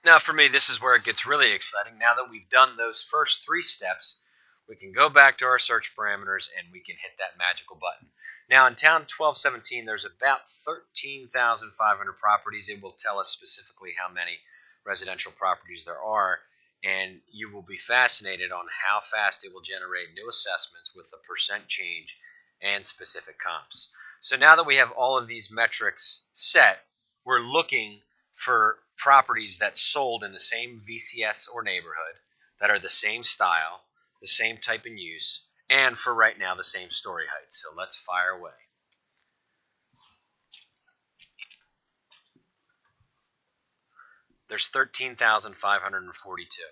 Now for me, this is where it gets really exciting. Now that we've done those first 3 steps, we can go back to our search parameters and we can hit that magical button. Now in town 1217, there's about 13,500 properties. It will tell us specifically how many residential properties there are, and you will be fascinated on how fast it will generate new assessments with the percent change and specific comps. So now that we have all of these metrics set, we're looking for properties that sold in the same VCS or neighborhood, that are the same style, the same type and use, and for right now the same story height. So let's fire away. There's 13,542.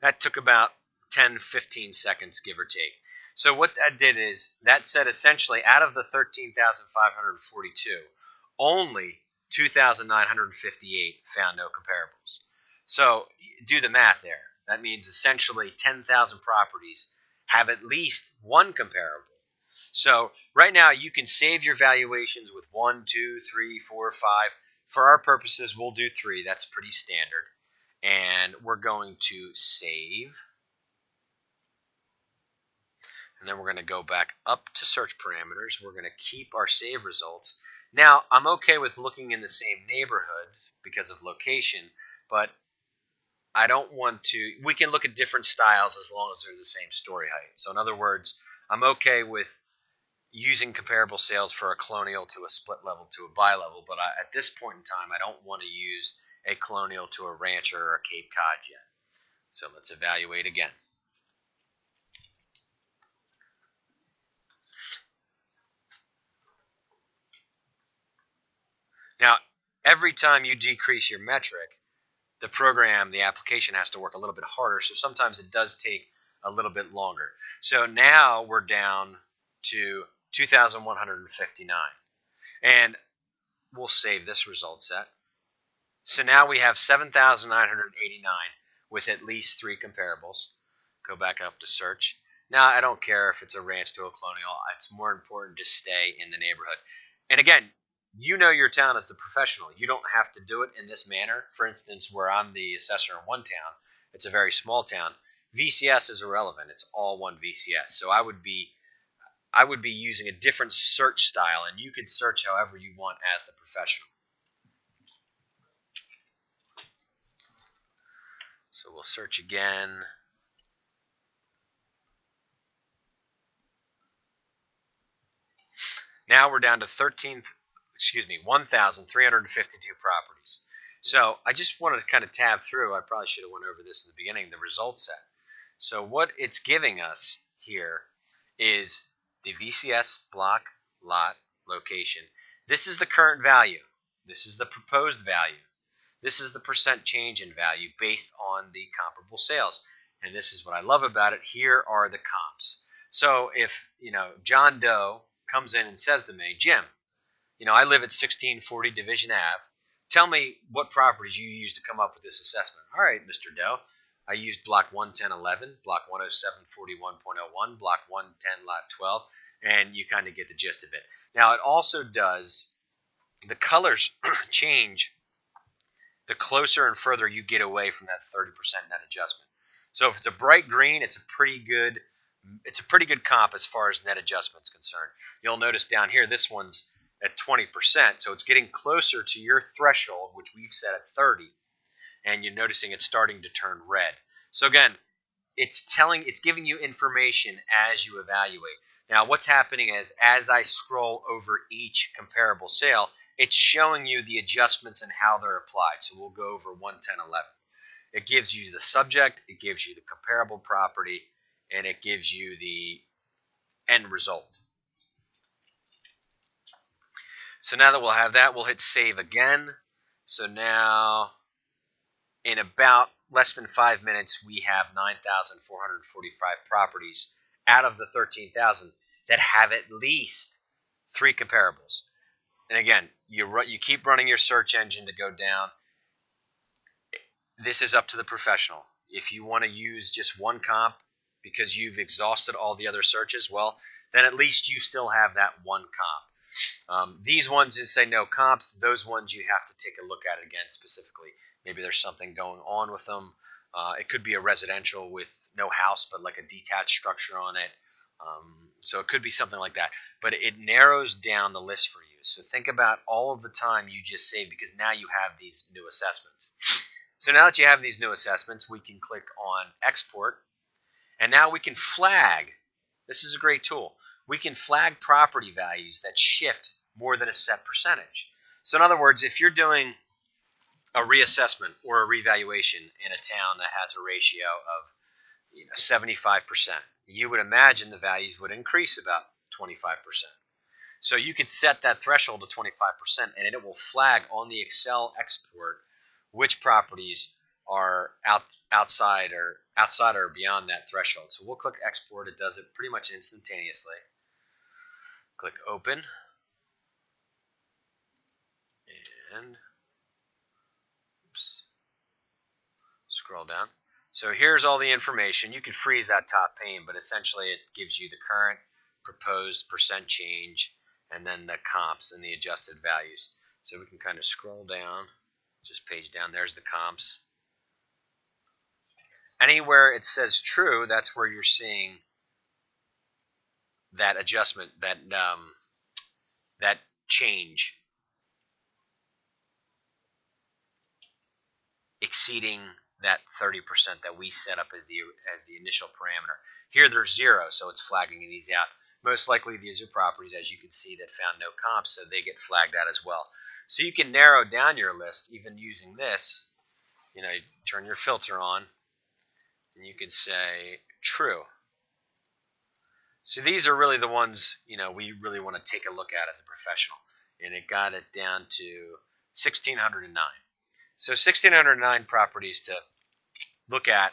That took about 10-15 seconds, give or take. So what that did is, that said essentially out of the 13,542, only 2,958 found no comparables. So do the math there. That means essentially 10,000 properties have at least one comparable. So right now you can save your valuations with 1, 2, 3, 4, 5. For our purposes, we'll do 3. That's pretty standard. And we're going to save. And then we're going to go back up to search parameters. We're going to keep our save results. Now, I'm okay with looking in the same neighborhood because of location, but I don't want to. We can look at different styles as long as they're the same story height. So in other words, I'm okay with using comparable sales for a colonial to a split level to a bi-level, but at this point in time, I don't want to use a colonial to a rancher or a Cape Cod yet. So let's evaluate again. Now, every time you decrease your metric, the program, the application has to work a little bit harder, so sometimes it does take a little bit longer. So now we're down to 2,159, and we'll save this result set. So now we have 7,989 with at least 3 comparables. Go back up to search. Now I don't care if it's a ranch to a colonial. It's more important to stay in the neighborhood. And again, you know your town as the professional. You don't have to do it in this manner. For instance, where I'm the assessor in one town, it's a very small town. VCS is irrelevant. It's all one VCS. So I would be using a different search style, and you can search however you want as the professional. So we'll search again. Now we're down to 1,352 properties. So I just wanted to kind of tab through. I probably should have went over this in the beginning, the result set. So what it's giving us here is the VCS block, lot, location. This is the current value. This is the proposed value. This is the percent change in value based on the comparable sales. And this is what I love about it. Here are the comps. So if, John Doe comes in and says to me, Jim, I live at 1640 Division Ave. Tell me what properties you used to come up with this assessment. All right, Mr. Doe. I used block 11011, block 10741.01, block 110 lot 12, and you kind of get the gist of it. Now, it also does, the colors change the closer and further you get away from that 30% net adjustment. So if it's a bright green, it's a pretty good comp as far as net adjustment is concerned. You'll notice down here, this one's at 20%, so it's getting closer to your threshold, which we've set at 30, and you're noticing it's starting to turn red. So again, it's giving you information as you evaluate. Now, what's happening is, as I scroll over each comparable sale, it's showing you the adjustments and how they're applied. So we'll go over 11011. It gives you the subject, it gives you the comparable property, and it gives you the end result. So now that we'll have that, we'll hit save again. So now, in about less than 5 minutes, we have 9,445 properties out of the 13,000 that have at least 3 comparables. And again, you keep running your search engine to go down. This is up to the professional. If you want to use just one comp because you've exhausted all the other searches, well, then at least you still have that one comp. These ones that say no comps, those ones you have to take a look at again specifically. Maybe there's something going on with them. It could be a residential with no house, but like a detached structure on it. So it could be something like that. But it narrows down the list for you. So think about all of the time you just saved because now you have these new assessments. So now that you have these new assessments, we can click on Export. And now we can flag. This is a great tool. We can flag property values that shift more than a set percentage. So in other words, if you're doing a reassessment or a revaluation in a town that has a ratio of 75%, you would imagine the values would increase about 25%. So you could set that threshold to 25% and it will flag on the Excel export which properties are outside or beyond that threshold. So we'll click export. It does it pretty much instantaneously. Click open. And oops, scroll down. So here's all the information. You can freeze that top pane, but essentially it gives you the current, proposed, percent change, and then the comps and the adjusted values. So we can kind of scroll down, just page down. There's the comps. Anywhere it says true, that's where you're seeing that adjustment, that change exceeding that 30% that we set up as the initial parameter. Here there's 0, so it's flagging these out. Most likely these are properties, as you can see, that found no comps, so they get flagged out as well. So you can narrow down your list even using this. You turn your filter on, and you can say true. So these are really the ones we really want to take a look at as a professional. And it got it down to 1,609. So 1,609 properties to look at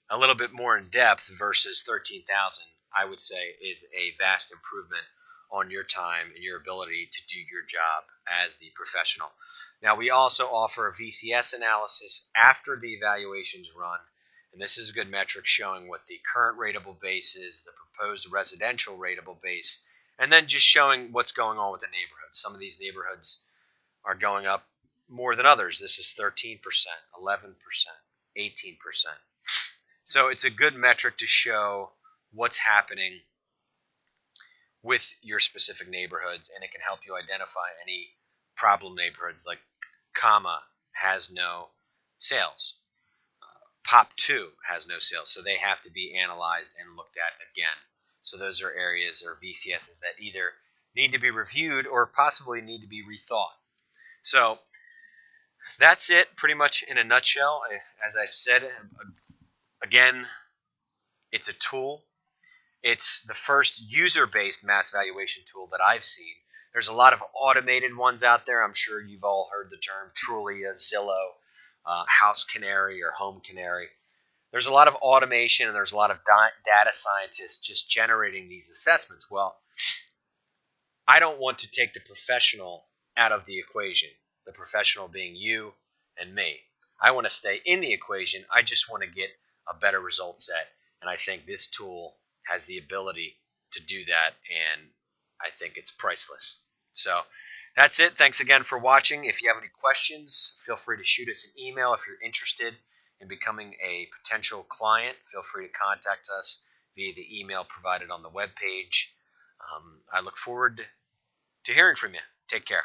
a little bit more in depth versus 13,000, I would say, is a vast improvement on your time and your ability to do your job as the professional. Now, we also offer a VCS analysis after the evaluation's run. And this is a good metric showing what the current rateable base is, the proposed residential rateable base, and then just showing what's going on with the neighborhoods. Some of these neighborhoods are going up more than others. This is 13%, 11%, 18%. So it's a good metric to show what's happening with your specific neighborhoods, and it can help you identify any problem neighborhoods like comma has no sales. Pop 2 has no sales, so they have to be analyzed and looked at again. So those are areas or VCSs that either need to be reviewed or possibly need to be rethought. So that's it pretty much in a nutshell. As I've said, again, it's a tool. It's the first user-based mass valuation tool that I've seen. There's a lot of automated ones out there. I'm sure you've all heard the term Trulia, Zillow, House Canary or Home Canary. There's a lot of automation and there's a lot of data scientists just generating these assessments. Well, I don't want to take the professional out of the equation, the professional being you and me. I want to stay in the equation. I just want to get a better result set. And I think this tool has the ability to do that, and I think it's priceless. So that's it. Thanks again for watching. If you have any questions, feel free to shoot us an email. If you're interested in becoming a potential client, feel free to contact us via the email provided on the webpage. I look forward to hearing from you. Take care.